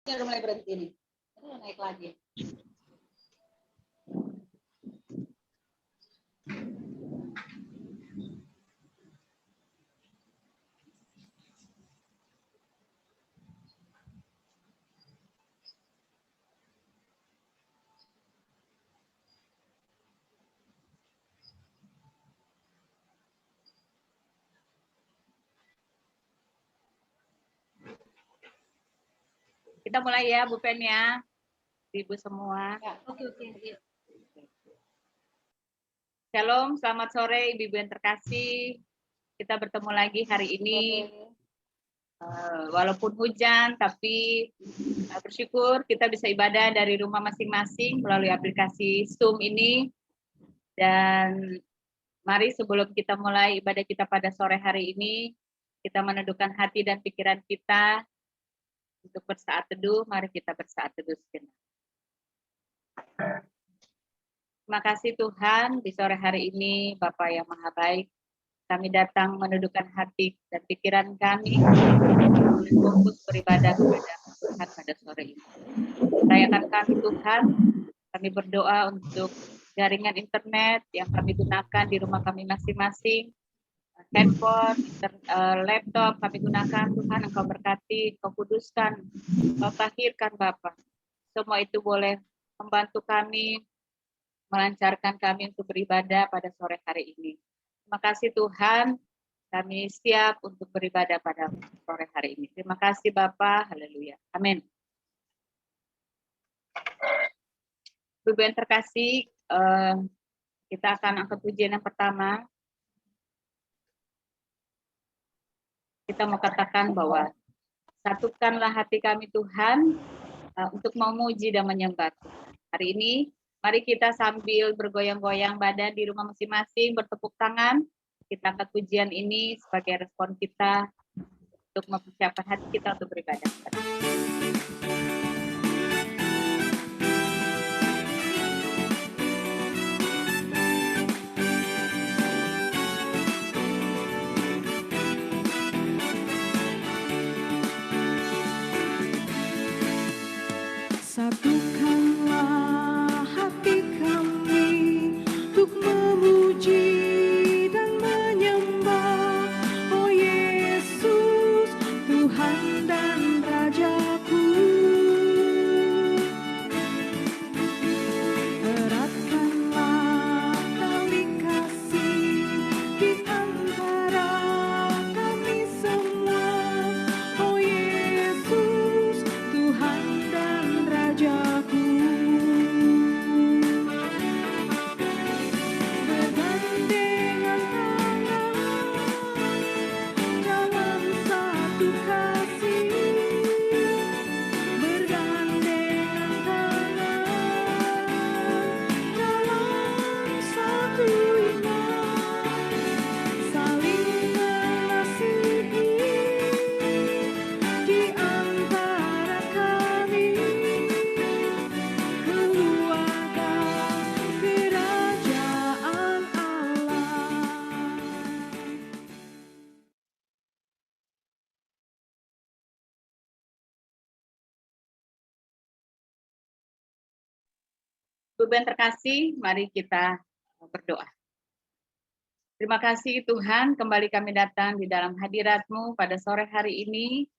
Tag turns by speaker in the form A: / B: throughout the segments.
A: Ini udah mulai berhenti nih. Ini udah naik lagi.
B: Kita mulai ya, Bu Pen ya. Ibu semua.
A: Ya, oke.
B: Shalom, selamat sore Ibu-Ibu yang terkasih. Kita bertemu lagi hari ini. Walaupun hujan, tapi bersyukur kita bisa ibadah dari rumah masing-masing melalui aplikasi Zoom ini. Dan mari sebelum kita mulai ibadah kita pada sore hari ini, kita meneduhkan hati dan pikiran kita untuk bersaat teduh. Mari kita bersaat teduh sejenak. Terima kasih Tuhan, di sore hari ini Bapa yang Maha Baik, kami datang menundukkan hati dan pikiran kami untuk fokus beribadah kepada Tuhan pada sore ini. Rayakan kami Tuhan, kami berdoa untuk jaringan internet yang kami gunakan di rumah kami masing-masing, handphone, laptop kami gunakan, Tuhan Engkau berkati, Engkau kuduskan, Engkau tahirkan Bapa. Semua itu boleh membantu kami, melancarkan kami untuk beribadah pada sore hari ini. Terima kasih Tuhan, kami siap untuk beribadah pada sore hari ini. Terima kasih Bapa, haleluya. Amin. Ibu yang terkasih, kita akan angkat pujian yang pertama. Kita mau katakan bahwa satukanlah hati kami Tuhan untuk memuji dan menyembah Tuhan. Hari ini, mari kita sambil bergoyang-goyang badan di rumah masing-masing, bertepuk tangan. Kita angkat pujian ini sebagai respon kita untuk mempersiapkan hati kita untuk beribadah.
C: Satukanlah hati kami untuk memuji dan menyembah, oh Yesus, Tuhan dan Rajaku. Eratkanlah tali kasih di antara kami semua, oh Yesus, Tuhan dan Rajaku. Bergandengan tangan dalam satu kasih, bergandengan tangan dalam satu iman, saling mengasihi di antara kami, keluarga kerajaan Allah.
B: Ibu yang terkasih, mari kita berdoa. Terima kasih Tuhan, kembali kami datang di dalam hadirat-Mu pada sore hari ini.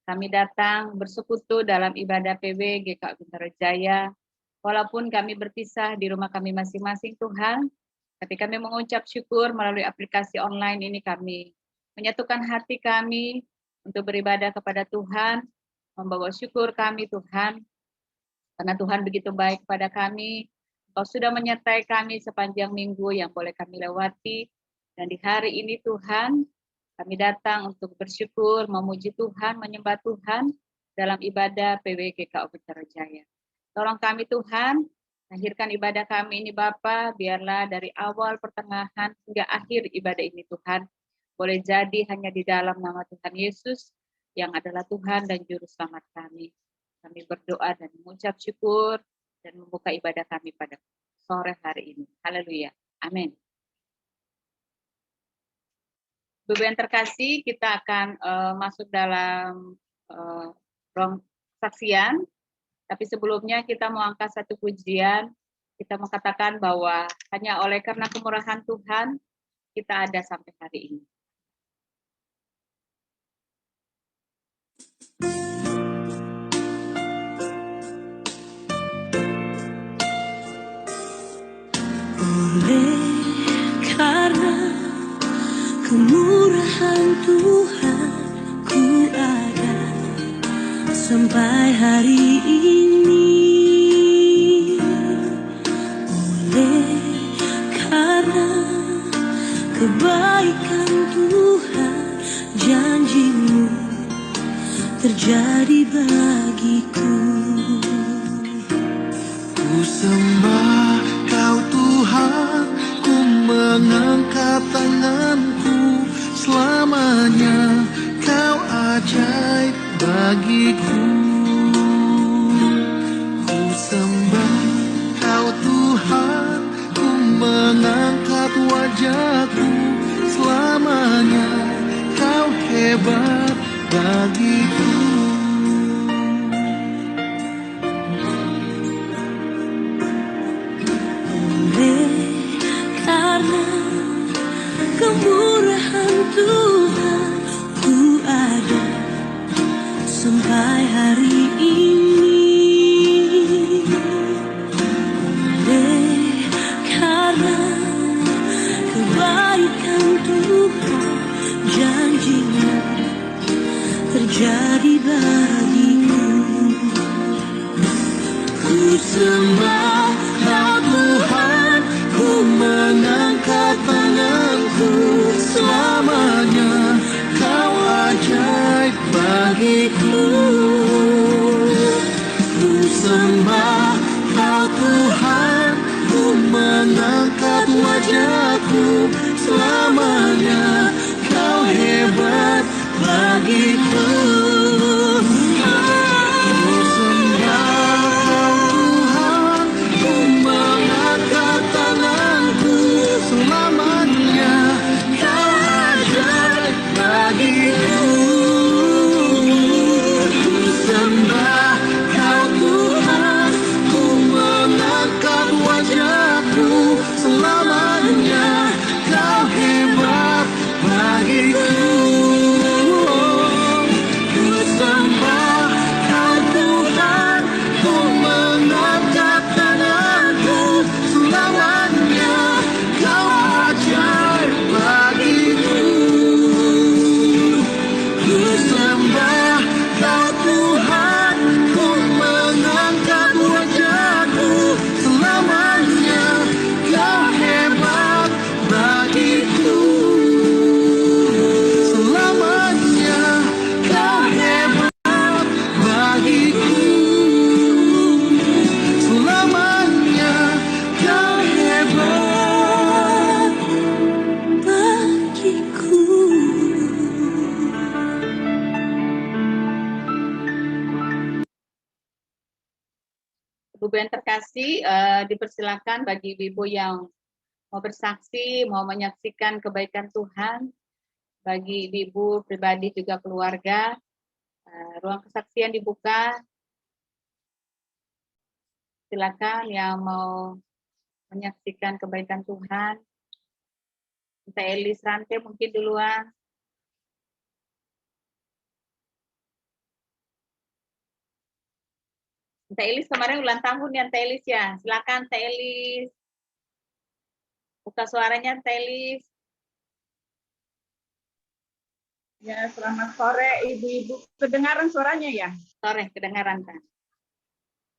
B: Kami datang bersekutu dalam ibadah PW GKI Bintaro Jaya. Walaupun kami berpisah di rumah kami masing-masing Tuhan, ketika kami mengucap syukur melalui aplikasi online ini, kami menyatukan hati kami untuk beribadah kepada Tuhan, membawa syukur kami Tuhan, karena Tuhan begitu baik pada kami. Kau sudah menyertai kami sepanjang minggu yang boleh kami lewati. Dan di hari ini Tuhan, kami datang untuk bersyukur, memuji Tuhan, menyembah Tuhan dalam ibadah PW GKI Bintaro Jaya. Tolong kami Tuhan, lahirkan ibadah kami ini Bapa, biarlah dari awal, pertengahan, hingga akhir ibadah ini Tuhan, boleh jadi hanya di dalam nama Tuhan Yesus, yang adalah Tuhan dan Juru Selamat kami. Kami berdoa dan mengucap syukur, dan membuka ibadah kami pada sore hari ini. Haleluya. Amin. Ibu yang terkasih, kita akan masuk dalam kesaksian. Tapi sebelumnya kita mau angkat satu pujian. Kita mau katakan bahwa hanya oleh karena kemurahan Tuhan kita ada sampai hari ini.
C: Oleh karena kemurahan Tuhan ku ada sampai hari ini. Oleh karena kebaikan Tuhan, janji-Mu terjadi bagiku.
D: Ku sembah Kau Tuhan, ku mengangkat tanganku, selamanya Kau ajaib bagiku. Ku sembah Kau Tuhan, ku mengangkat wajahku, selamanya Kau hebat bagiku.
C: Karena kemurahan Tuhan ku ada sampai hari ini. Oleh karena kebaikan Tuhan, janji-Mu terjadi bagiku. Ku sembah Kau Tuhan, ku mengangkat tanganku, selamanya Kau ajaib bagiku. Ku sembah Kau Tuhan, ku mengangkat wajahku, selamanya Kau hebat bagiku. Ku sembah Kau Tuhan, ku mengangkat tanganku, selamanya Kau ajaib bagiku. Ku sembah Kau Tuhan, ku mengangkat wajahku, selamanya Kau hebat bagiku. Ku sembah Kau Tuhan, ku mengangkat tanganku, selamanya Kau ajaib bagiku. Ku sembah Kau Tuhan, ku mengangkat wajahku, selamanya Kau hebat bagiku. Selamanya Kau hebat bagiku. Selamanya Kau hebat bagiku.
B: Ibu yang terkasih, dipersilakan bagi ibu yang mau bersaksi, mau menyaksikan kebaikan Tuhan, bagi ibu pribadi juga keluarga, ruang kesaksian dibuka. Silakan yang mau menyaksikan kebaikan Tuhan. Tante Elis Rante mungkin duluan. Tante Elis kemarin ulang tahun ya Tante Elis ya. Silakan Tante Elis. Buka suaranya Tante Elis.
E: Ya, selamat sore ibu-ibu. Kedengaran suaranya ya?
B: Sore kedengaran Kak.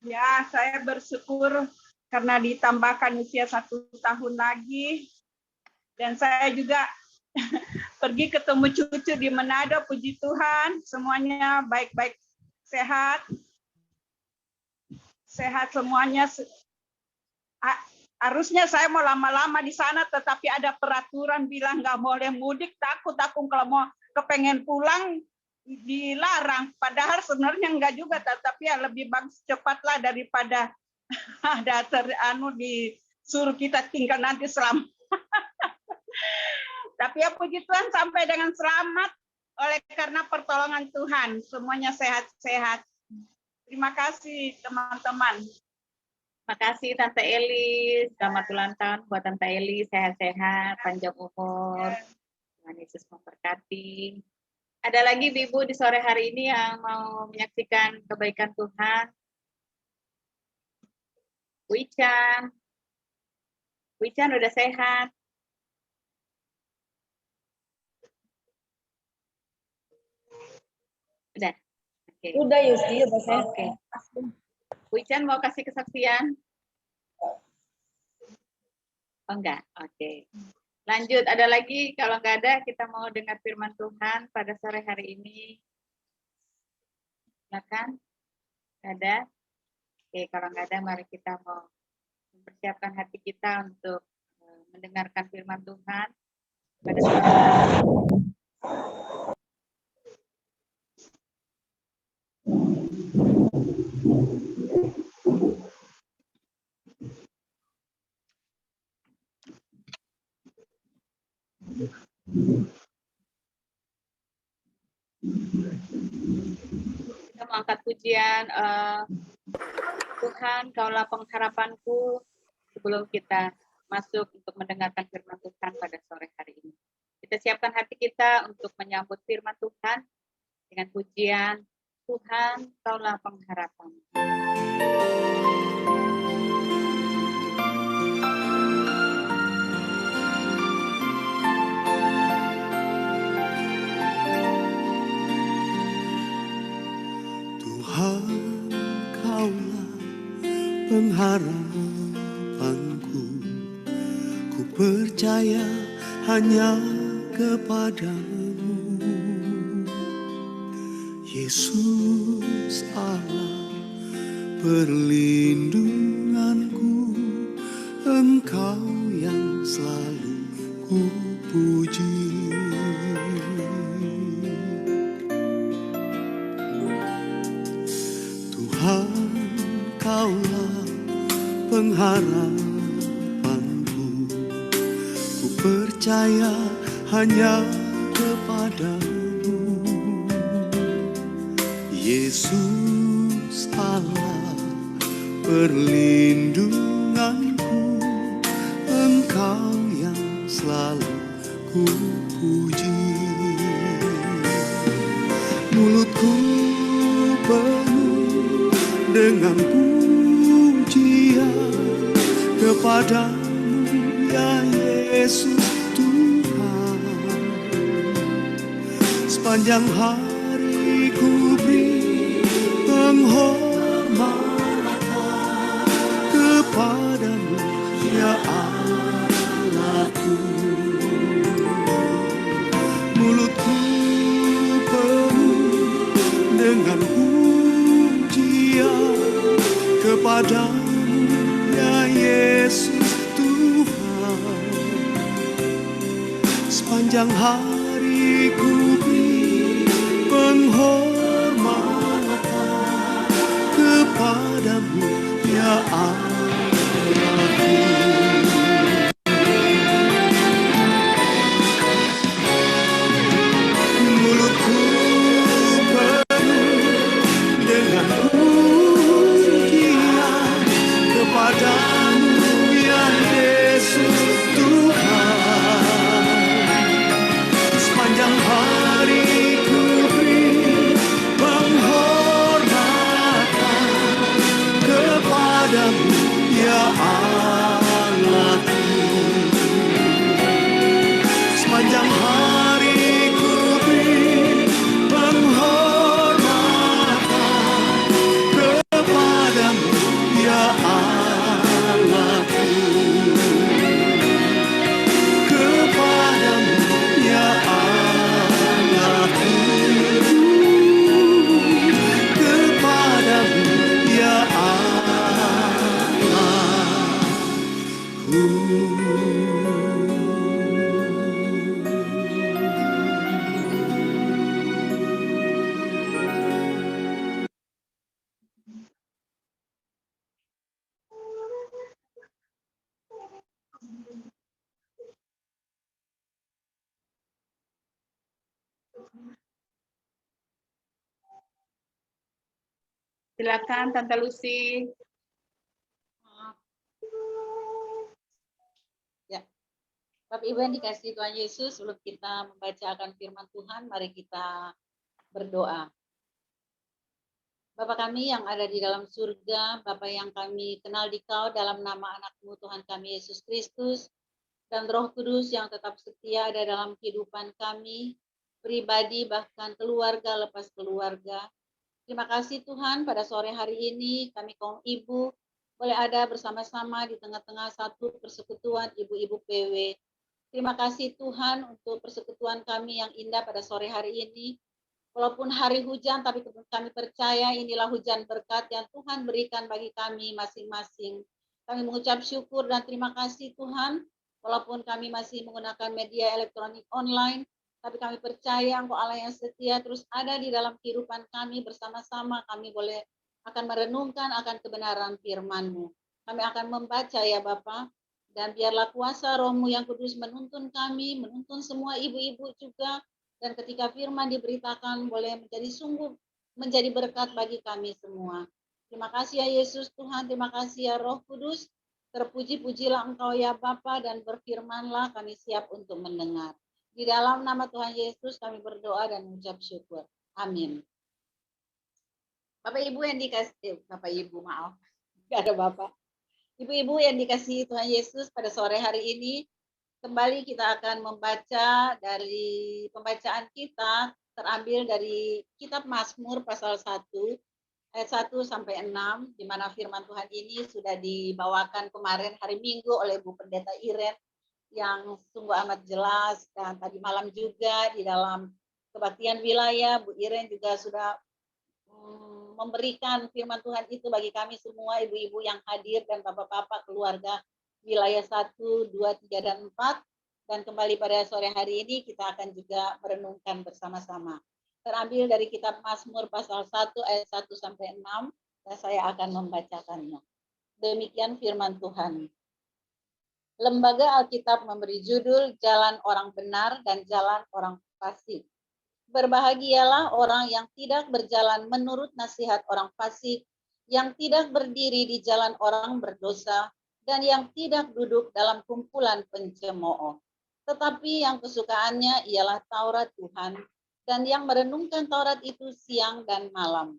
E: Ya, saya bersyukur karena ditambahkan usia 1 tahun lagi. Dan saya juga pergi ketemu cucu di Manado, puji Tuhan. Semuanya baik-baik, sehat. Sehat semuanya. Harusnya saya mau lama-lama di sana, tetapi ada peraturan bilang nggak boleh mudik. Takut aku kalau mau kepengen pulang dilarang. Padahal sebenarnya enggak juga, tapi ya lebih bagus cepatlah daripada ada disuruh kita tinggal nanti selama. Tapi ya puji Tuhan sampai dengan selamat oleh karena pertolongan Tuhan. Semuanya sehat-sehat. Terima kasih teman-teman.
B: Terima kasih Tante Eli. Selamat ulang tahun buat Tante Eli. Sehat-sehat, panjang umur. Tuhan Yesus memberkati. Ada lagi Ibu di sore hari ini yang mau menyaksikan kebaikan Tuhan? Wichan. Wichan udah sehat. Udah. Oke.
A: Udah Yusti, udah saya.
B: Oke. Wichan mau kasih kesaksian? Oh enggak, oke. Lanjut, ada lagi? Kalau enggak ada, kita mau dengar firman Tuhan pada sore hari ini. Silakan. Enggak ada? Oke, kalau enggak ada, mari kita mau mempersiapkan hati kita untuk mendengarkan firman Tuhan pada sore hari ini. Kita mau angkat pujian, Tuhan, Kaulah pengharapanku, sebelum kita masuk untuk mendengarkan firman Tuhan pada sore hari ini. Kita siapkan hati kita untuk menyambut firman Tuhan dengan pujian, Tuhan, Kaulah pengharapanku.
C: Tuhan, Kaulah pengharapanku. Ku percaya hanya kepadamu, Yesus Allah perlindunganku. Engkau yang selalu ku puji. Tuhan, Kaulah pengharapanku. Ku percaya hanya kepadamu, Yesus Allah perlindunganku. Engkau yang selalu ku puji. Mulutku penuh dengan pujian kepadamu, ya Yesus Tuhan. Sepanjang hari ku beri penghormatan kepadamu, ya Allahku. Mulutku penuh dengan pujian kepadamu, ya Yesus Tuhan. Sepanjang hari ku beri penghormatan kepadamu, ya Allahku. Mulutku penuh dengan pujian kepadamu, ya Yesus Tuhan. Sepanjang hari ku beri penghormatan kepadamu, ya Allahku. Sepanjang hari ku beri penghormatan kepadamu, ya Allahku. Kepadamu, ya Allahku. Kepadamu, ya
B: Silakan Tante Lucy.
A: Ya, Bapak Ibu yang dikasihi Tuhan Yesus, sebelum kita membacakan firman Tuhan, mari kita berdoa. Bapa kami yang ada di dalam surga, Bapa yang kami kenal Dikau dalam nama anak-Mu Tuhan kami Yesus Kristus, dan Roh Kudus yang tetap setia ada dalam kehidupan kami, pribadi bahkan keluarga lepas keluarga. Terima kasih Tuhan, pada sore hari ini kami kaum ibu boleh ada bersama-sama di tengah-tengah satu persekutuan ibu-ibu PW. Terima kasih Tuhan untuk persekutuan kami yang indah pada sore hari ini. Walaupun hari hujan, tapi kami percaya inilah hujan berkat yang Tuhan berikan bagi kami masing-masing. Kami mengucap syukur dan terima kasih Tuhan, walaupun kami masih menggunakan media elektronik online, tapi kami percaya Engkau Allah yang setia terus ada di dalam kehidupan kami bersama-sama. Kami boleh akan merenungkan akan kebenaran firman-Mu. Kami akan membaca ya Bapa, dan biarlah kuasa Roh-Mu yang kudus menuntun kami, menuntun semua ibu-ibu juga, dan ketika firman diberitakan boleh menjadi sungguh menjadi berkat bagi kami semua. Terima kasih ya Yesus Tuhan, terima kasih ya Roh Kudus. Terpuji-pujilah Engkau ya Bapa, dan berfirmanlah kami siap untuk mendengar. Di dalam nama Tuhan Yesus kami berdoa dan mengucap syukur. Amin. Bapak Ibu yang dikasih, Bapak Ibu maaf, nggak ada Bapak. Ibu-ibu yang dikasihi Tuhan Yesus, pada sore hari ini kembali kita akan membaca dari pembacaan kita terambil dari kitab Mazmur pasal 1 ayat 1 sampai 6, di mana firman Tuhan ini sudah dibawakan kemarin hari Minggu oleh Bu Pendeta Iren yang sungguh amat jelas, dan tadi malam juga di dalam kebaktian wilayah Bu Iren juga sudah memberikan firman Tuhan itu bagi kami semua ibu-ibu yang hadir dan bapak-bapak keluarga wilayah 1, 2, 3, dan 4. Dan kembali pada sore hari ini kita akan juga merenungkan bersama-sama. Terambil dari kitab Mazmur pasal 1 ayat 1 sampai 6, dan saya akan membacakannya. Demikian firman Tuhan. Lembaga Alkitab memberi judul Jalan Orang Benar dan Jalan Orang Fasik. Berbahagialah orang yang tidak berjalan menurut nasihat orang fasik, yang tidak berdiri di jalan orang berdosa, dan yang tidak duduk dalam kumpulan pencemooh. Tetapi yang kesukaannya ialah Taurat Tuhan, dan yang merenungkan Taurat itu siang dan malam.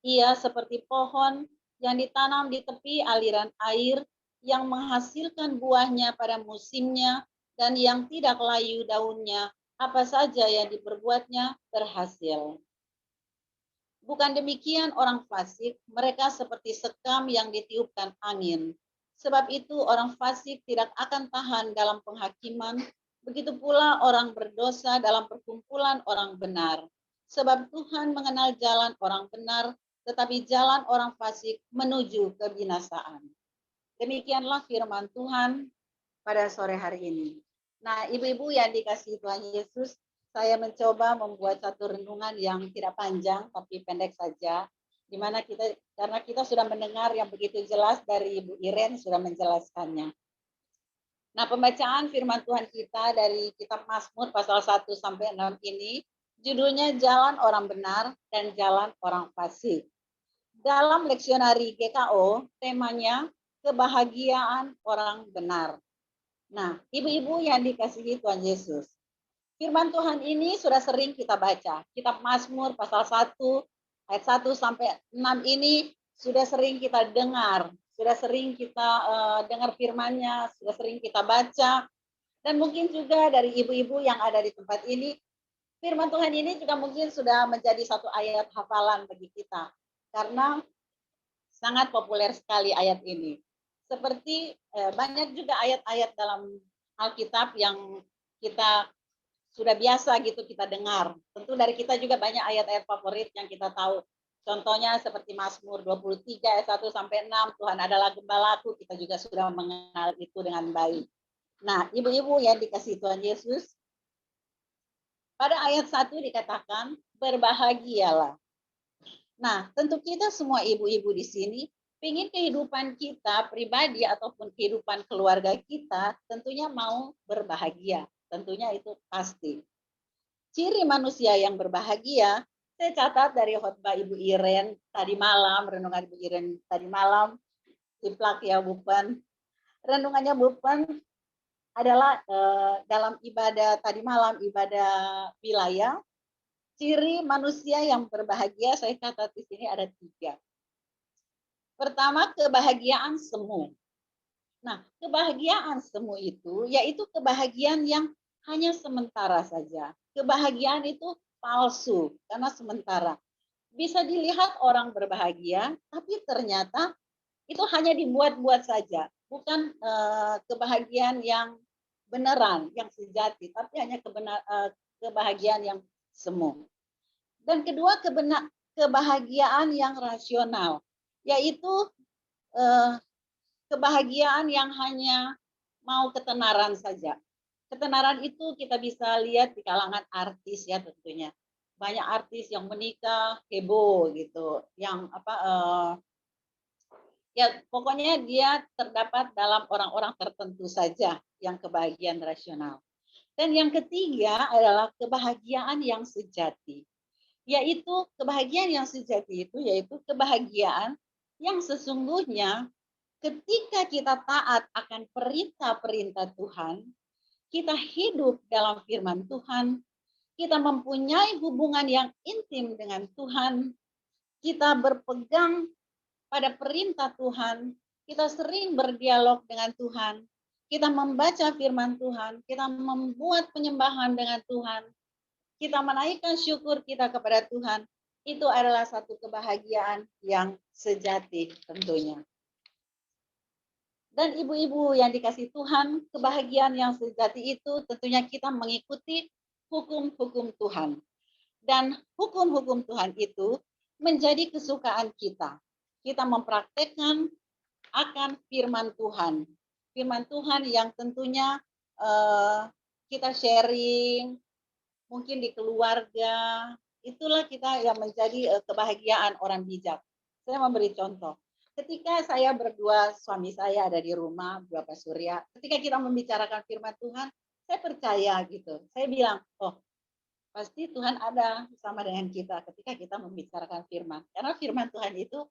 A: Ia seperti pohon yang ditanam di tepi aliran air, yang menghasilkan buahnya pada musimnya, dan yang tidak layu daunnya, apa saja yang diperbuatnya berhasil. Bukan demikian orang fasik, mereka seperti sekam yang ditiupkan angin. Sebab itu orang fasik tidak akan tahan dalam penghakiman, begitu pula orang berdosa dalam perkumpulan orang benar. Sebab Tuhan mengenal jalan orang benar, tetapi jalan orang fasik menuju kebinasaan. Demikianlah firman Tuhan pada sore hari ini. Nah, ibu-ibu yang dikasihi Tuhan Yesus, saya mencoba membuat satu renungan yang tidak panjang tapi pendek saja, di mana karena kita sudah mendengar yang begitu jelas dari Ibu Iren sudah menjelaskannya. Nah, pembacaan firman Tuhan kita dari kitab Mazmur pasal 1 sampai 6 ini judulnya Jalan Orang Benar dan Jalan Orang Fasik. Dalam leksionari GKO, temanya kebahagiaan orang benar. Nah, ibu-ibu yang dikasihi Tuhan Yesus, firman Tuhan ini sudah sering kita baca. Kitab Mazmur pasal 1 ayat 1 sampai 6 ini sudah sering kita dengar, sudah sering kita dengar firman-Nya, sudah sering kita baca. Dan mungkin juga dari ibu-ibu yang ada di tempat ini, firman Tuhan ini juga mungkin sudah menjadi satu ayat hafalan bagi kita. Karena sangat populer sekali ayat ini. Seperti banyak juga ayat-ayat dalam Alkitab yang kita sudah biasa gitu kita dengar. Tentu dari kita juga banyak ayat-ayat favorit yang kita tahu. Contohnya seperti Mazmur 23 ayat 1 sampai 6, Tuhan adalah gembalaku, kita juga sudah mengenal itu dengan baik. Nah, ibu-ibu yang dikasihi Tuhan Yesus, pada ayat 1 dikatakan berbahagialah. Nah, tentu kita semua ibu-ibu di sini ingin kehidupan kita pribadi ataupun kehidupan keluarga kita tentunya mau berbahagia. Tentunya itu pasti. Ciri manusia yang berbahagia Saya catat dari khotbah Ibu Iren tadi malam, renungan Ibu Iren tadi malam, Ciplak ya Bupen. Renungannya Bupen adalah dalam ibadah tadi malam, ibadah wilayah, ciri manusia yang berbahagia saya catat di sini ada 3. Pertama, kebahagiaan semu. Nah, kebahagiaan semu itu yaitu kebahagiaan yang hanya sementara saja. Kebahagiaan itu palsu karena sementara. Bisa dilihat orang berbahagia, tapi ternyata itu hanya dibuat-buat saja, bukan kebahagiaan yang beneran, yang sejati, tapi hanya kebahagiaan yang semu. Dan kedua, kebahagiaan yang rasional, yaitu kebahagiaan yang hanya mau ketenaran saja. Ketenaran itu kita bisa lihat di kalangan artis ya tentunya. Banyak artis yang menikah heboh gitu, yang ya pokoknya dia terdapat dalam orang-orang tertentu saja yang kebahagiaan rasional. Dan yang ketiga adalah kebahagiaan yang sejati. Yaitu kebahagiaan yang sejati itu yaitu kebahagiaan yang sesungguhnya ketika kita taat akan perintah-perintah Tuhan, kita hidup dalam firman Tuhan, kita mempunyai hubungan yang intim dengan Tuhan, kita berpegang pada perintah Tuhan, kita sering berdialog dengan Tuhan, kita membaca firman Tuhan, kita membuat penyembahan dengan Tuhan, kita menaikkan syukur kita kepada Tuhan, itu adalah satu kebahagiaan yang sejati tentunya. Dan ibu-ibu yang dikasih Tuhan, kebahagiaan yang sejati itu tentunya kita mengikuti hukum-hukum Tuhan. Dan hukum-hukum Tuhan itu menjadi kesukaan kita. Kita mempraktekkan akan firman Tuhan. Firman Tuhan yang tentunya kita sharing, mungkin di keluarga, itulah kita yang menjadi kebahagiaan orang bijak. Saya memberi contoh. Ketika saya berdua, suami saya ada di rumah, Bapak Surya, ketika kita membicarakan firman Tuhan, saya percaya gitu. Saya bilang, oh pasti Tuhan ada bersama dengan kita ketika kita membicarakan firman. Karena firman Tuhan itu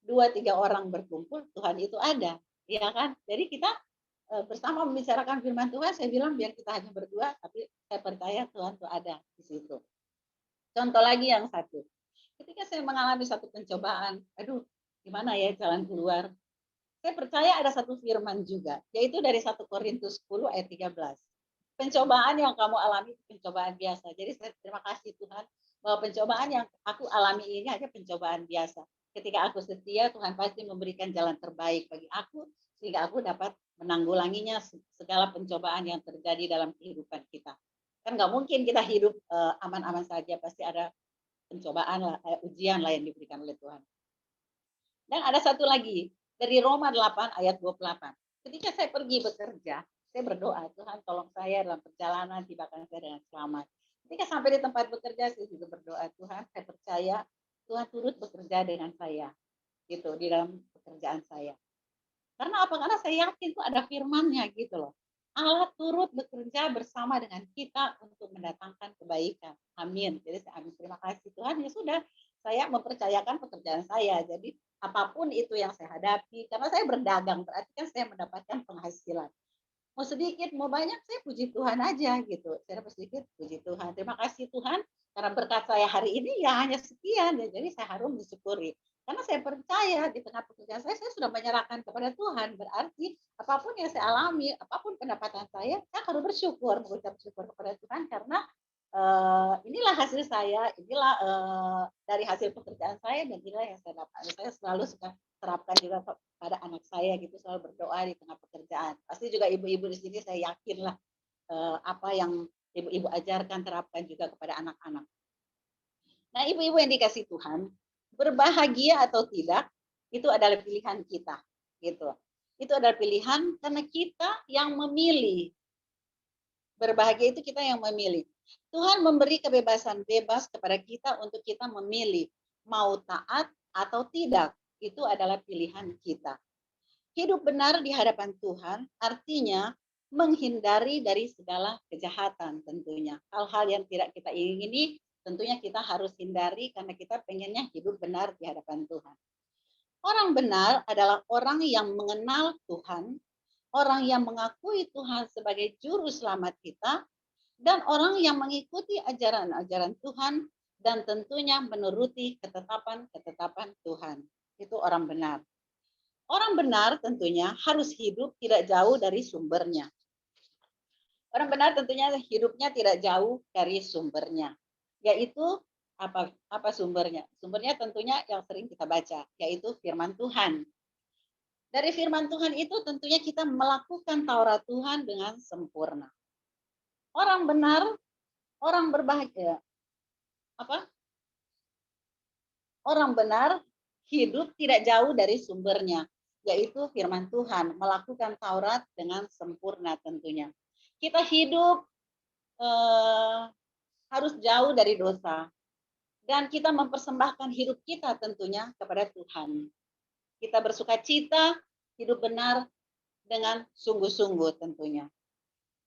A: 2-3 orang berkumpul, Tuhan itu ada. Ya kan? Jadi kita bersama membicarakan firman Tuhan, saya bilang biar kita hanya berdua, tapi saya percaya Tuhan itu ada di situ. Contoh lagi yang satu. Ketika saya mengalami satu pencobaan, aduh gimana ya jalan keluar. Saya percaya ada satu firman juga, yaitu dari 1 Korintus 10 ayat 13. Pencobaan yang kamu alami itu pencobaan biasa. Jadi saya terima kasih Tuhan bahwa pencobaan yang aku alami ini hanya pencobaan biasa. Ketika aku setia, Tuhan pasti memberikan jalan terbaik bagi aku sehingga aku dapat menanggulanginya segala pencobaan yang terjadi dalam kehidupan kita. Kan nggak mungkin kita hidup aman-aman saja, pasti ada pencobaan lah, ujian lah yang diberikan oleh Tuhan. Dan ada satu lagi, dari Roma 8 ayat 28. Ketika saya pergi bekerja, saya berdoa, Tuhan tolong saya dalam perjalanan, tibakan saya dengan selamat. Ketika sampai di tempat bekerja, saya juga berdoa, Tuhan saya percaya, Tuhan turut bekerja dengan saya. Gitu, di dalam pekerjaan saya. Karena apa? Karena saya yakin itu ada firman-Nya gitu loh. Allah turut bekerja bersama dengan kita untuk mendatangkan kebaikan. Amin. Jadi saya amin. Terima kasih Tuhan. Ya sudah, saya mempercayakan pekerjaan saya. Jadi apapun itu yang saya hadapi, karena saya berdagang, berarti kan saya mendapatkan penghasilan. Mau sedikit, mau banyak, saya puji Tuhan aja gitu. Saya dapat sedikit, puji Tuhan. Terima kasih Tuhan, karena berkat saya hari ini ya hanya sekian. Ya, jadi saya harus mensyukuri. Karena saya percaya di tengah pekerjaan saya sudah menyerahkan kepada Tuhan. Berarti apapun yang saya alami, apapun pendapatan saya harus bersyukur, mengucap syukur kepada Tuhan karena inilah hasil saya, inilah dari hasil pekerjaan saya dan inilah yang saya dapat. Saya selalu suka terapkan juga pada anak saya gitu, selalu berdoa di tengah pekerjaan. Pasti juga ibu-ibu di sini saya yakinlah apa yang ibu-ibu ajarkan terapkan juga kepada anak-anak. Nah, ibu-ibu yang dikasih Tuhan, berbahagia atau tidak itu adalah pilihan kita, gitu. Itu adalah pilihan karena kita yang memilih. Berbahagia itu kita yang memilih. Tuhan memberi kebebasan bebas kepada kita untuk kita memilih mau taat atau tidak. Itu adalah pilihan kita. Hidup benar di hadapan Tuhan artinya menghindari dari segala kejahatan tentunya. Hal-hal yang tidak kita ingini tentunya kita harus hindari karena kita pengennya hidup benar di hadapan Tuhan. Orang benar adalah orang yang mengenal Tuhan, orang yang mengakui Tuhan sebagai juru selamat kita, dan orang yang mengikuti ajaran-ajaran Tuhan dan tentunya menuruti ketetapan-ketetapan Tuhan. Itu orang benar. Orang benar tentunya harus hidup tidak jauh dari sumbernya. Orang benar tentunya hidupnya tidak jauh dari sumbernya, yaitu apa sumbernya? Sumbernya tentunya yang sering kita baca, yaitu firman Tuhan. Dari firman Tuhan itu tentunya kita melakukan Taurat Tuhan dengan sempurna. Orang benar, orang berbahagia. Orang benar hidup tidak jauh dari sumbernya, yaitu firman Tuhan, melakukan Taurat dengan sempurna tentunya. Kita hidup harus jauh dari dosa, dan kita mempersembahkan hidup kita tentunya kepada Tuhan. Kita bersuka cita, hidup benar dengan sungguh-sungguh tentunya.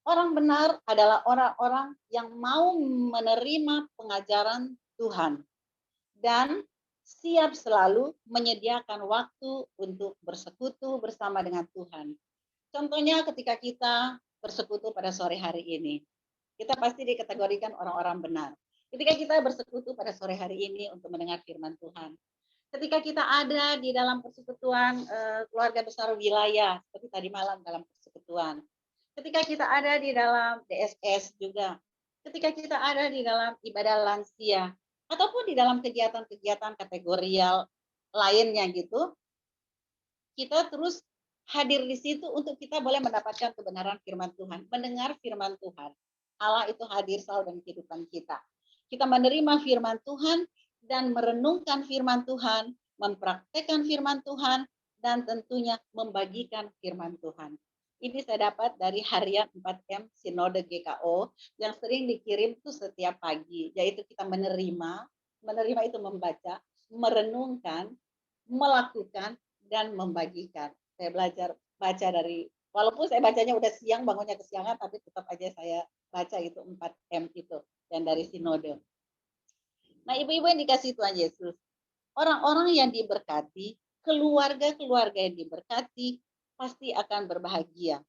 A: Orang benar adalah orang-orang yang mau menerima pengajaran Tuhan dan siap selalu menyediakan waktu untuk bersekutu bersama dengan Tuhan. Contohnya ketika kita bersekutu pada sore hari ini, kita pasti dikategorikan orang-orang benar. Ketika kita bersekutu pada sore hari ini untuk mendengar firman Tuhan, ketika kita ada di dalam persekutuan keluarga besar wilayah, seperti tadi malam dalam persekutuan, ketika kita ada di dalam DSS juga, ketika kita ada di dalam ibadah lansia, ataupun di dalam kegiatan-kegiatan kategorial lainnya gitu, kita terus hadir di situ untuk kita boleh mendapatkan kebenaran firman Tuhan, mendengar firman Tuhan. Allah itu hadir selalu dalam kehidupan kita. Kita menerima firman Tuhan dan merenungkan firman Tuhan, mempraktekkan firman Tuhan, dan tentunya membagikan firman Tuhan. Ini saya dapat dari harian 4M Sinode GKO yang sering dikirim itu setiap pagi, yaitu kita menerima itu membaca, merenungkan, melakukan, dan membagikan. Saya belajar baca dari, walaupun saya bacanya udah siang, bangunnya kesiangan, tapi tetap aja saya baca itu 4M itu, dan dari Sinode. Nah, ibu-ibu yang dikasih Tuhan Yesus, orang-orang yang diberkati, keluarga-keluarga yang diberkati, pasti akan berbahagia.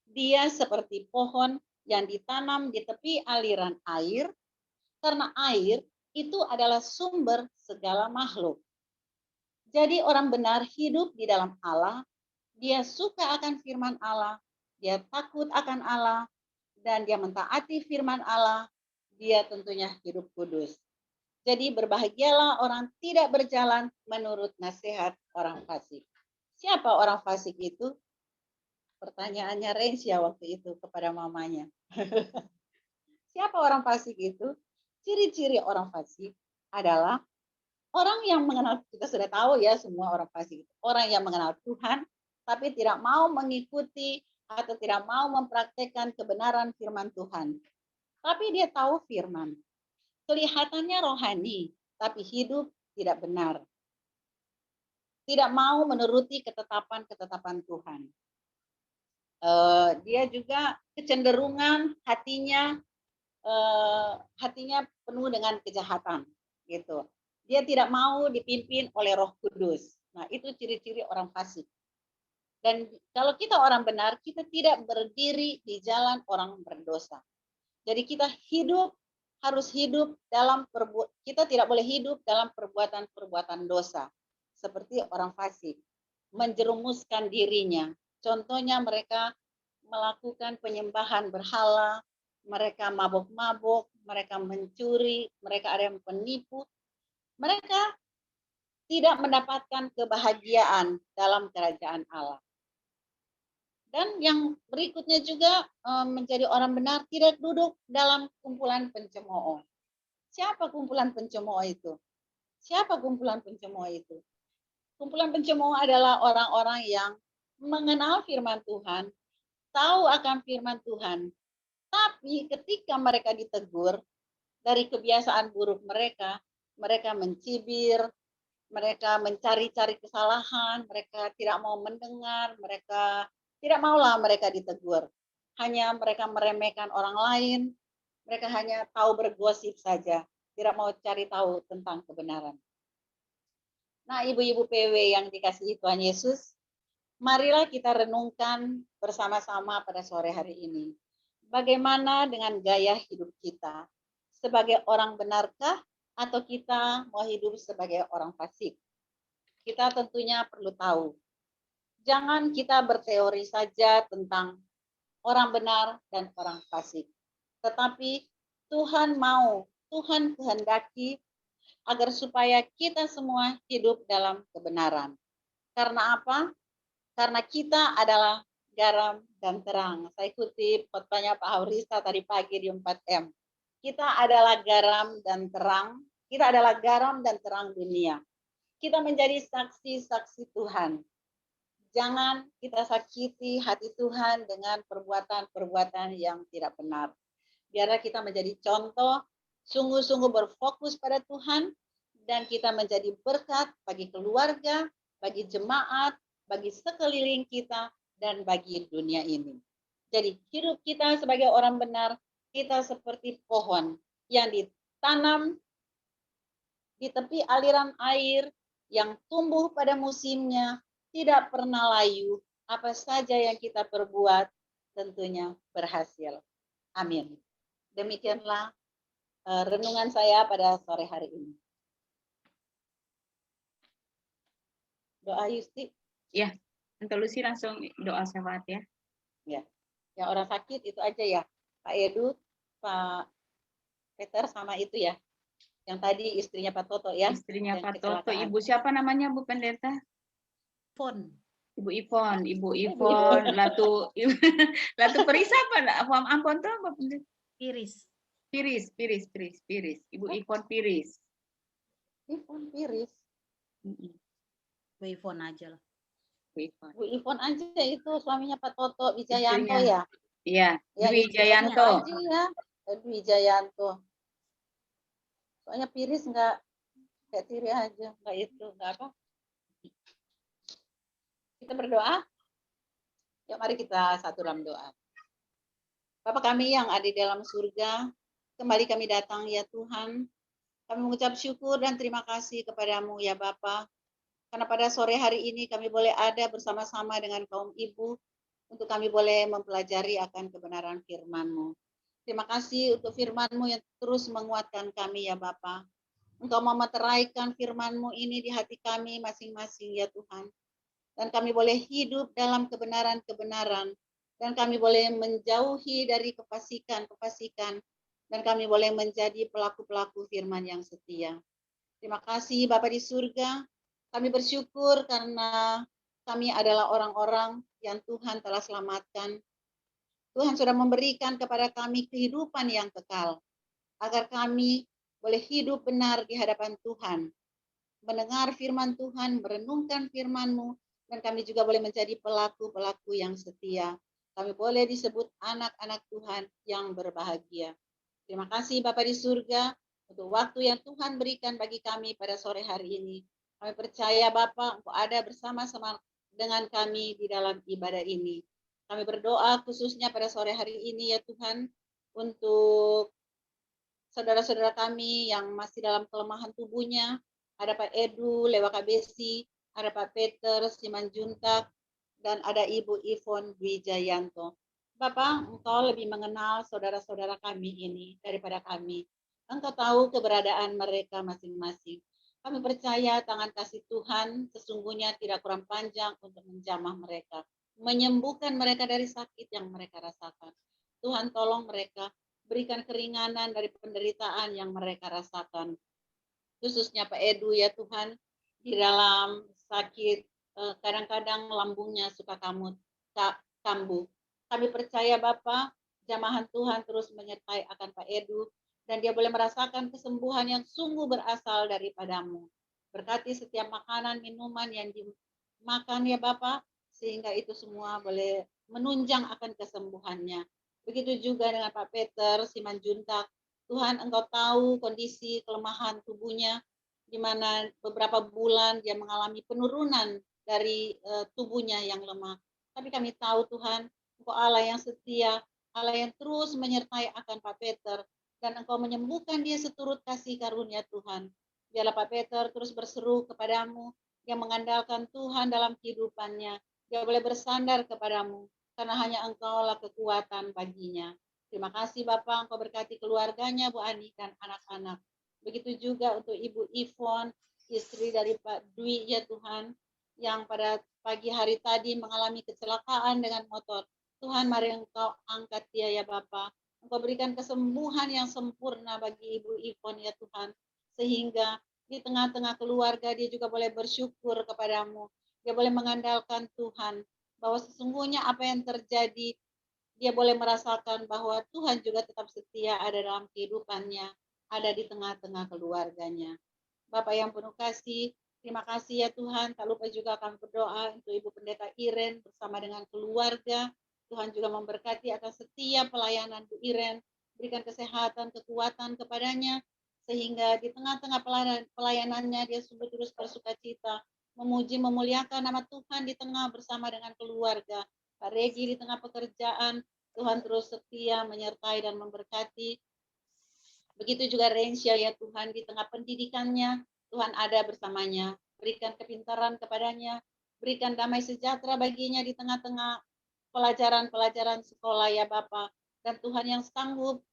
A: Dia seperti pohon yang ditanam di tepi aliran air, karena air itu adalah sumber segala makhluk. Jadi orang benar hidup di dalam Allah, dia suka akan firman Allah, dia takut akan Allah, dan dia mentaati firman Allah, dia tentunya hidup kudus. Jadi berbahagialah orang tidak berjalan menurut nasihat orang fasik. Siapa orang fasik itu? Pertanyaannya Rensya waktu itu kepada mamanya. Siapa orang fasik itu? Ciri-ciri orang fasik adalah orang yang mengenal, kita sudah tahu ya semua orang fasik itu. Orang yang mengenal Tuhan, tapi tidak mau mengikuti atau tidak mau mempraktekkan kebenaran firman Tuhan. Tapi dia tahu firman. Kelihatannya rohani, tapi hidup tidak benar. Tidak mau menuruti ketetapan-ketetapan Tuhan. Dia juga kecenderungan hatinya penuh dengan kejahatan, gitu. Dia tidak mau dipimpin oleh Roh Kudus. Nah, itu ciri-ciri orang fasik. Dan kalau kita orang benar, kita tidak berdiri di jalan orang berdosa. Jadi kita harus hidup dalam kita tidak boleh hidup dalam perbuatan-perbuatan dosa seperti orang fasik, menjerumuskan dirinya. Contohnya mereka melakukan penyembahan berhala, mereka mabuk-mabuk, mereka mencuri, mereka ada yang penipu. Mereka tidak mendapatkan kebahagiaan dalam kerajaan Allah. Dan yang berikutnya juga menjadi orang benar tidak duduk dalam kumpulan pencemooh. Siapa kumpulan pencemooh itu? Siapa kumpulan pencemooh itu? Kumpulan pencemooh adalah orang-orang yang mengenal firman Tuhan, tahu akan firman Tuhan, tapi ketika mereka ditegur dari kebiasaan buruk mereka, mereka mencibir, mereka mencari-cari kesalahan, mereka tidak mau mendengar, mereka tidak maulah mereka ditegur. Hanya mereka meremehkan orang lain, mereka hanya tahu bergosip saja. tidak mau cari tahu tentang kebenaran. Nah, ibu-ibu PW yang dikasihi Tuhan Yesus, marilah kita renungkan bersama-sama pada sore hari ini. Bagaimana dengan gaya hidup kita? Sebagai orang benarkah atau kita mau hidup sebagai orang fasik? Kita tentunya perlu tahu. Jangan kita berteori saja tentang orang benar dan orang fasik. Tetapi Tuhan kehendaki agar supaya kita semua hidup dalam kebenaran. Karena apa? Karena kita adalah garam dan terang. Saya kutip khotbahnya Pak Haurista tadi pagi di 4M. Kita adalah garam dan terang. Kita adalah garam dan terang dunia. Kita menjadi saksi-saksi Tuhan. Jangan kita sakiti hati Tuhan dengan perbuatan-perbuatan yang tidak benar. Biarlah kita menjadi contoh, sungguh-sungguh berfokus pada Tuhan, dan kita menjadi berkat bagi keluarga, bagi jemaat, bagi sekeliling kita, dan bagi dunia ini. Jadi hidup kita sebagai orang benar, kita seperti pohon yang ditanam di tepi aliran air, yang tumbuh pada musimnya, tidak pernah layu, apa saja yang kita perbuat tentunya berhasil. Amin. Demikianlah renungan saya pada sore hari ini. Doa Yusti.
B: Ya, Tante Lucy langsung doa syafaat ya.
A: Ya, yang orang sakit itu aja ya, Pak Edu, Pak Peter sama itu ya. Yang tadi istrinya Pak Toto ya.
B: Istrinya
A: yang
B: Pak Toto,
A: kecelakaan.
B: Ibu siapa namanya Bu Pendeta?
A: Pon.
B: Ibu Ipon, Latu Perisa apa? Ampun tuh apa?
F: Iris.
B: Piris. Ibu Ipon Piris.
A: Ipon Piris.
F: Bu Ivon aja lah.
B: Bu Ipon.
A: Bu Ipon aja itu suaminya Pak Toto Wijayanto
B: Istrinya.
A: ya.
B: Iya,
A: Ya,
B: Dwi
A: istrinya
B: Jayanto.
A: aja ya. Dwi Jayanto. Soalnya Piris enggak kayak Tiri aja, enggak itu, enggak apa. Kita berdoa. Yuk mari kita satu dalam doa. Bapa kami yang ada di dalam surga, kembali kami datang ya Tuhan. Kami mengucap syukur dan terima kasih kepadamu ya Bapa. Karena pada sore hari ini kami boleh ada bersama-sama dengan kaum ibu untuk kami boleh mempelajari akan kebenaran firman-Mu. Terima kasih untuk firman-Mu yang terus menguatkan kami ya Bapa. Engkau memeteraikan firman-Mu ini di hati kami masing-masing ya Tuhan. Dan kami boleh hidup dalam kebenaran-kebenaran. Dan kami boleh menjauhi dari kefasikan-kefasikan. Dan kami boleh menjadi pelaku-pelaku firman yang setia. Terima kasih Bapa di surga. Kami bersyukur karena kami adalah orang-orang yang Tuhan telah selamatkan. Tuhan sudah memberikan kepada kami kehidupan yang kekal. Agar kami boleh hidup benar di hadapan Tuhan. Mendengar firman Tuhan, merenungkan firman-Mu, dan kami juga boleh menjadi pelaku-pelaku yang setia. Kami boleh disebut anak-anak Tuhan yang berbahagia. Terima kasih Bapa di surga untuk waktu yang Tuhan berikan bagi kami pada sore hari ini. Kami percaya Bapa, Engkau ada bersama-sama dengan kami di dalam ibadah ini. Kami berdoa khususnya pada sore hari ini ya Tuhan, untuk saudara-saudara kami yang masih dalam kelemahan tubuhnya. Ada Pak Edu, Lewa Kabesi, ada Pak Peter, Simanjuntak, dan ada Ibu Ivon Wijayanto. Bapak, Engkau lebih mengenal saudara-saudara kami ini daripada kami. Engkau tahu keberadaan mereka masing-masing. Kami percaya tangan kasih Tuhan sesungguhnya tidak kurang panjang untuk menjamah mereka, menyembuhkan mereka dari sakit yang mereka rasakan. Tuhan tolong mereka, berikan keringanan dari penderitaan yang mereka rasakan. Khususnya Pak Edu ya Tuhan, di dalam sakit, kadang-kadang lambungnya suka kambuh. Kami percaya Bapa, jamahan Tuhan terus menyertai akan Pak Edu, dan dia boleh merasakan kesembuhan yang sungguh berasal daripadamu. Berkati setiap makanan, minuman yang dimakan ya Bapa, sehingga itu semua boleh menunjang akan kesembuhannya. Begitu juga dengan Pak Peter Simanjuntak. Tuhan, Engkau tahu kondisi kelemahan tubuhnya, di mana beberapa bulan dia mengalami penurunan dari tubuhnya yang lemah. Tapi kami tahu Tuhan, Engkau Allah yang setia, Allah yang terus menyertai akan Pak Peter, dan Engkau menyembuhkan dia seturut kasih karunia Tuhan. Biarlah Pak Peter terus berseru kepadamu, yang mengandalkan Tuhan dalam kehidupannya. Dia boleh bersandar kepadamu, karena hanya Engkaulah kekuatan baginya. Terima kasih Bapak, Engkau berkati keluarganya, Bu Ani dan anak-anak. Begitu juga untuk Ibu Ivon, istri dari Pak Dwi, ya Tuhan, yang pada pagi hari tadi mengalami kecelakaan dengan motor. Tuhan, mari Engkau angkat dia ya Bapak. Engkau berikan kesembuhan yang sempurna bagi Ibu Ivon ya Tuhan. Sehingga di tengah-tengah keluarga dia juga boleh bersyukur kepadamu. Dia boleh mengandalkan Tuhan. Bahwa sesungguhnya apa yang terjadi, dia boleh merasakan bahwa Tuhan juga tetap setia ada dalam kehidupannya, ada di tengah-tengah keluarganya. Bapak yang penuh kasih, terima kasih ya Tuhan. Tak lupa juga akan berdoa untuk Ibu Pendeta Iren bersama dengan keluarga. Tuhan juga memberkati akan setiap pelayanan Bu Iren, berikan kesehatan, kekuatan kepadanya, sehingga di tengah-tengah pelayanannya dia sungguh terus bersuka cita, memuji, memuliakan nama Tuhan di tengah bersama dengan keluarga. Pak Regi di tengah pekerjaan, Tuhan terus setia menyertai dan memberkati. Begitu juga Rensya ya Tuhan, di tengah pendidikannya, Tuhan ada bersamanya. Berikan kepintaran kepadanya, berikan damai sejahtera baginya di tengah-tengah pelajaran-pelajaran sekolah ya Bapak. Dan Tuhan yang sanggup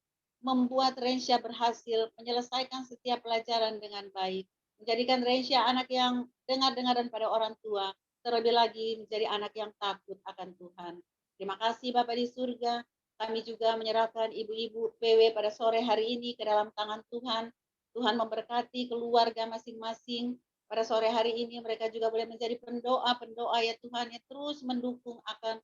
A: membuat Rensya berhasil menyelesaikan setiap pelajaran dengan baik. Menjadikan Rensya anak yang dengar-dengaran pada orang tua, terlebih lagi menjadi anak yang takut akan Tuhan. Terima kasih Bapak di surga. Kami juga menyerahkan ibu-ibu PW pada sore hari ini ke dalam tangan Tuhan. Tuhan memberkati keluarga masing-masing. Pada sore hari ini mereka juga boleh menjadi pendoa-pendoa ya Tuhan yang terus mendukung akan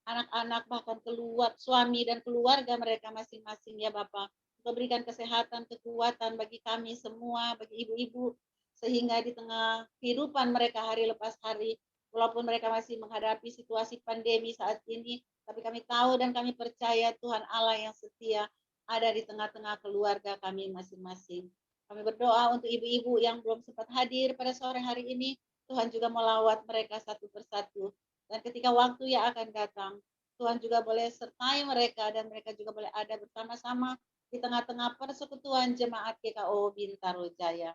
A: anak-anak bahkan keluar suami dan keluarga mereka masing-masing ya Bapak. Untuk berikan kesehatan, kekuatan bagi kami semua, bagi ibu-ibu, sehingga di tengah kehidupan mereka hari lepas hari, walaupun mereka masih menghadapi situasi pandemi saat ini, tapi kami tahu dan kami percaya Tuhan Allah yang setia ada di tengah-tengah keluarga kami masing-masing. Kami berdoa untuk ibu-ibu yang belum sempat hadir pada sore hari ini, Tuhan juga melawat mereka satu persatu. Dan ketika waktu yang akan datang, Tuhan juga boleh sertai mereka dan mereka juga boleh ada bersama-sama di tengah-tengah persekutuan jemaat GKO Bintaro Jaya.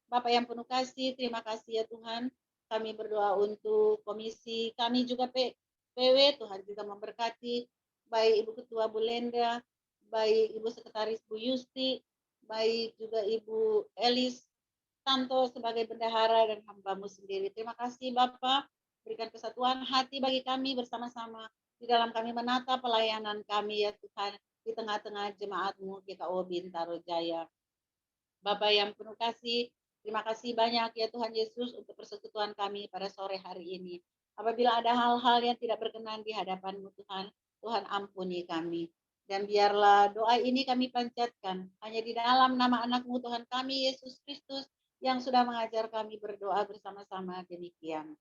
A: Bapak yang penuh kasih, terima kasih ya Tuhan. Kami berdoa untuk komisi kami juga PW, Tuhan juga memberkati, baik Ibu Ketua Bu Lenda, baik Ibu Sekretaris Bu Yusti, baik juga Ibu Elis Tanto sebagai bendahara dan hamba-Mu sendiri. Terima kasih Bapak, berikan kesatuan hati bagi kami bersama-sama di dalam kami menata pelayanan kami ya Tuhan di tengah-tengah jemaat-Mu GKO Bintaro Jaya. Bapak yang penuh kasih, terima kasih banyak ya Tuhan Yesus untuk persekutuan kami pada sore hari ini. Apabila ada hal-hal yang tidak berkenan di hadapan-Mu Tuhan, Tuhan ampuni kami. Dan biarlah doa ini kami panjatkan hanya di dalam nama anak-Mu Tuhan kami Yesus Kristus yang sudah mengajar kami berdoa bersama-sama demikian.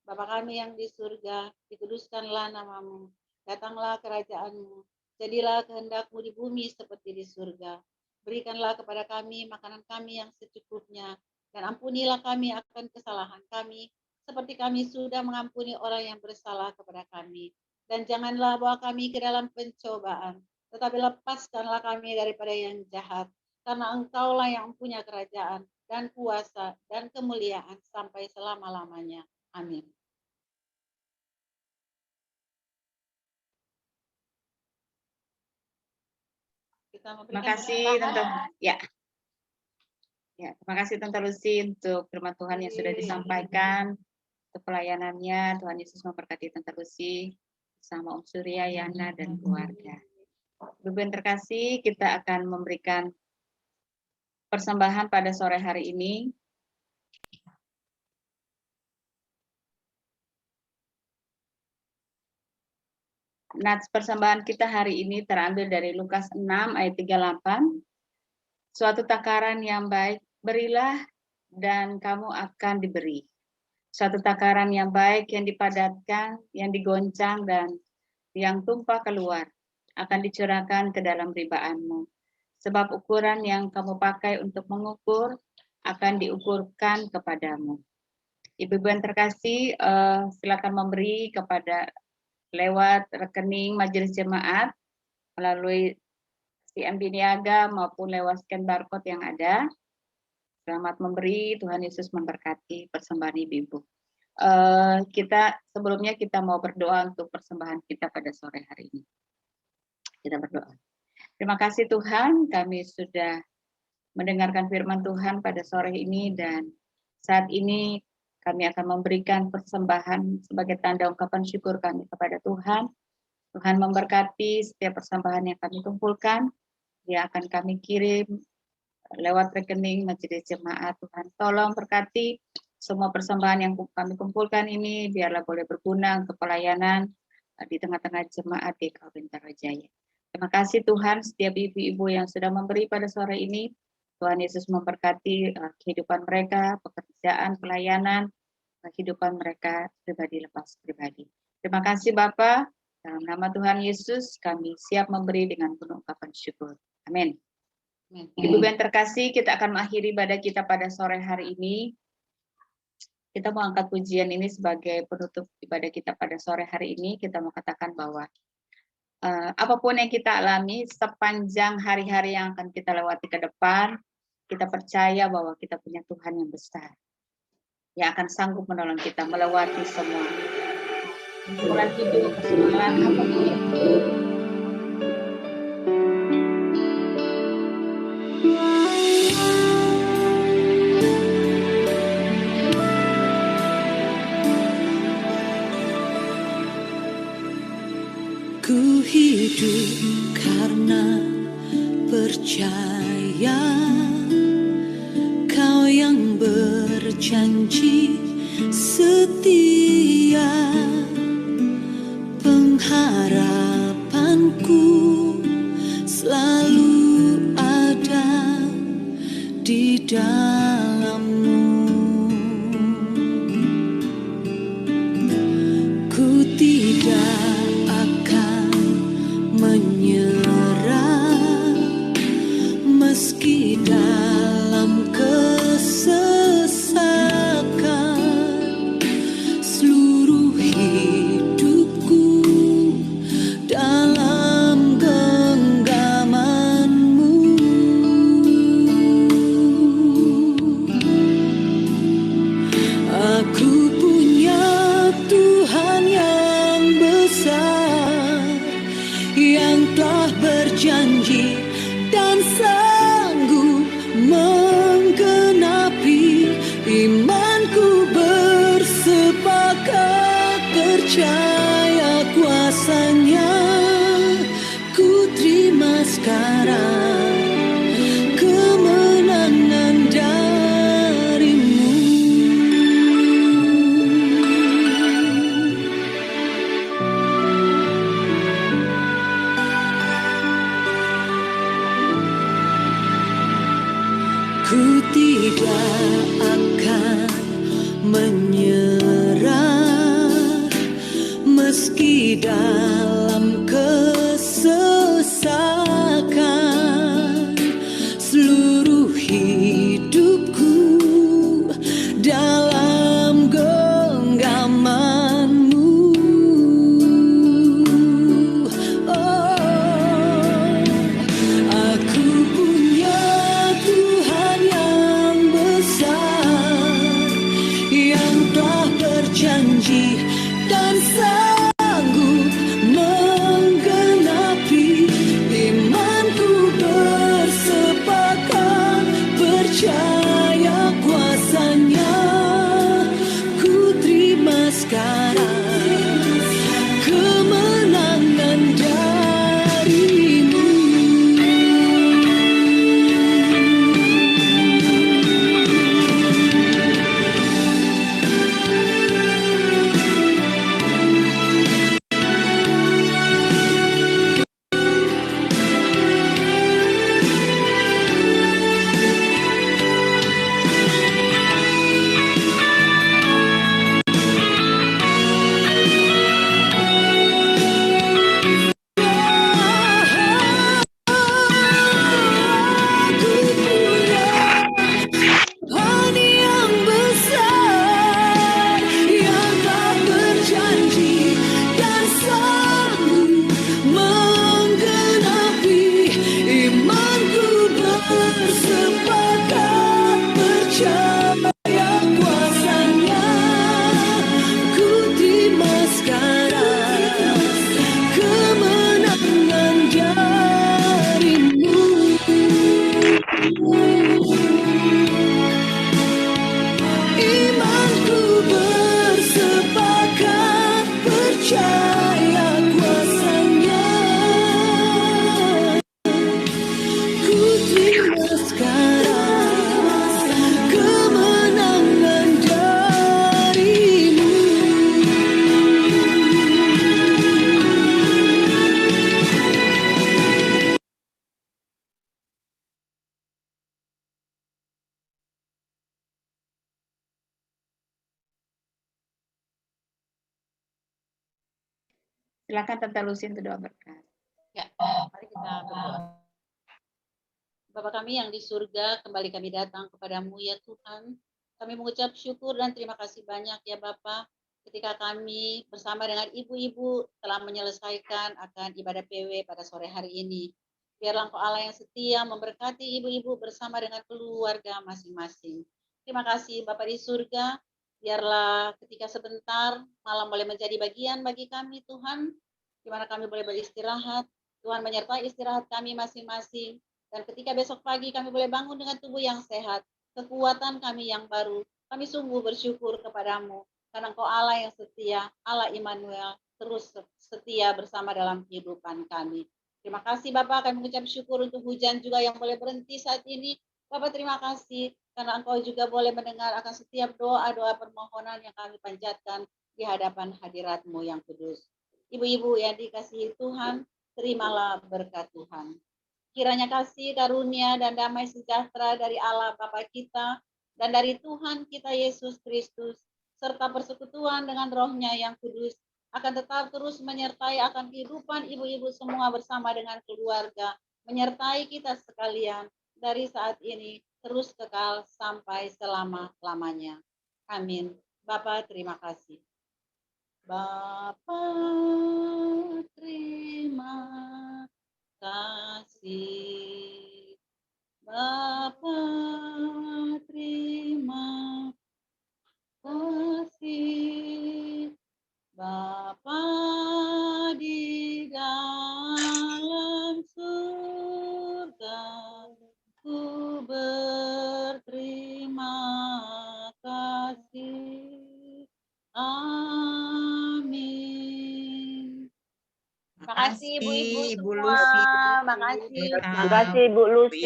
A: Bapa kami yang di surga, dikuduskanlah nama-Mu, datanglah kerajaan-Mu, jadilah kehendak-Mu di bumi seperti di surga. Berikanlah kepada kami makanan kami yang secukupnya, dan ampunilah kami akan kesalahan kami, seperti kami sudah mengampuni orang yang bersalah kepada kami. Dan janganlah bawa kami ke dalam pencobaan, tetapi lepaskanlah kami daripada yang jahat, karena Engkaulah yang punya kerajaan, dan kuasa, dan kemuliaan sampai selama-lamanya. Amin.
B: Terima kasih Tante. Ya, terima kasih Tante Lucy untuk firman Tuhan yang sudah disampaikan, untuk pelayanannya. Tuhan Yesus memberkati Tante Lucy bersama Om Surya, Yana, dan keluarga. Ibu yang terkasih, kita akan memberikan persembahan pada sore hari ini. Nats persembahan kita hari ini terambil dari Lukas 6 ayat 38. Suatu takaran yang baik berilah dan kamu akan diberi. Suatu takaran yang baik yang dipadatkan, yang digoncang dan yang tumpah keluar akan dicurahkan ke dalam ribaanmu. Sebab ukuran yang kamu pakai untuk mengukur akan diukurkan kepadamu. Ibu-ibu yang terkasih, silakan memberi kepada lewat rekening majelis jemaat melalui CMB Niaga maupun lewat scan barcode yang ada. Selamat memberi, Tuhan Yesus memberkati persembahan ibu-ibu. Sebelumnya kita mau berdoa untuk persembahan kita pada sore hari ini. Kita berdoa. Terima kasih Tuhan, kami sudah mendengarkan firman Tuhan pada sore ini, dan saat ini kami akan memberikan persembahan sebagai tanda ungkapan syukur kami kepada Tuhan. Tuhan memberkati setiap persembahan yang kami kumpulkan, yang akan kami kirim lewat rekening Majelis Jemaat. Tuhan tolong berkati semua persembahan yang kami kumpulkan ini, biarlah boleh berguna untuk pelayanan di tengah-tengah jemaat di Kabupaten Tarajaya. Terima kasih Tuhan, setiap ibu-ibu yang sudah memberi pada sore ini, Tuhan Yesus memberkati kehidupan mereka, pekerjaan, pelayanan, kehidupan mereka pribadi lepas pribadi. Terima kasih Bapa, dalam nama Tuhan Yesus kami siap memberi dengan penuh ungkapan syukur. Amin. Ibu yang terkasih, kita akan mengakhiri ibadah kita pada sore hari ini. Kita mau angkat pujian ini sebagai penutup ibadah kita pada sore hari ini. Kita mau katakan bahwa apapun yang kita alami sepanjang hari-hari yang akan kita lewati ke depan, kita percaya bahwa kita punya Tuhan yang besar, yang akan sanggup menolong kita melewati semua persoalan hidup, persoalan apapun yang
C: Ku hidup karena percaya Kau yang berjanji setia, pengharapanku selalu ada di dalam-Mu. Ku tidak menyerah meski dalam kesesakan, seluruh hidupku dalam genggaman-Mu. Aku punya Tuhan yang besar, yang telah berjanji dan sanggup menggenapi. Imanku bersepakat percaya kuasa-Nya. Ku terima sekarang kemenangan dari-Mu. Ku tidak akan menyerah meski dalam kesesakan, seluruh hidupku dalam genggaman-Mu. Aku punya Tuhan yang besar, yang telah berjanji dan sanggup
B: Silakan Tante Lucy untuk doa berkat.
A: Ya, mari kita berdoa. Bapa kami yang di surga, kembali kami datang kepadamu ya Tuhan. Kami mengucap syukur dan terima kasih banyak ya Bapa, ketika kami bersama dengan ibu-ibu telah menyelesaikan akan ibadah PW pada sore hari ini. Biarlah Engkau Allah yang setia memberkati ibu-ibu bersama dengan keluarga masing-masing. Terima kasih Bapa di surga, biarlah ketika sebentar malam boleh menjadi bagian bagi kami Tuhan, di mana kami boleh beristirahat. Tuhan menyertai istirahat kami masing-masing. Dan ketika besok pagi kami boleh bangun dengan tubuh yang sehat, kekuatan kami yang baru, kami sungguh bersyukur kepadamu, karena Engkau Allah yang setia, Allah Immanuel, terus setia bersama dalam kehidupan kami. Terima kasih Bapak, kami mengucap syukur untuk hujan juga yang boleh berhenti saat ini. Bapak terima kasih, karena Engkau juga boleh mendengar akan setiap doa-doa permohonan yang kami panjatkan di hadapan hadirat-Mu yang kudus. Ibu-ibu yang dikasihi Tuhan, terimalah berkat Tuhan. Kiranya kasih, karunia, dan damai sejahtera dari Allah Bapa kita dan dari Tuhan kita Yesus Kristus, serta persekutuan dengan rohnya yang kudus, akan tetap terus menyertai akan kehidupan ibu-ibu semua bersama dengan keluarga, menyertai kita sekalian dari saat ini terus kekal sampai selama-lamanya. Amin. Bapa, terima kasih. Bapa, terima kasih. Bapa, terima kasih. Bapa di dalam surga, ku berterima kasih. Amin. Terima kasih ibu-ibu
G: Ibu
A: semua.
G: Lucy.
A: Makasih.
G: Terima kasih Bu Lucy.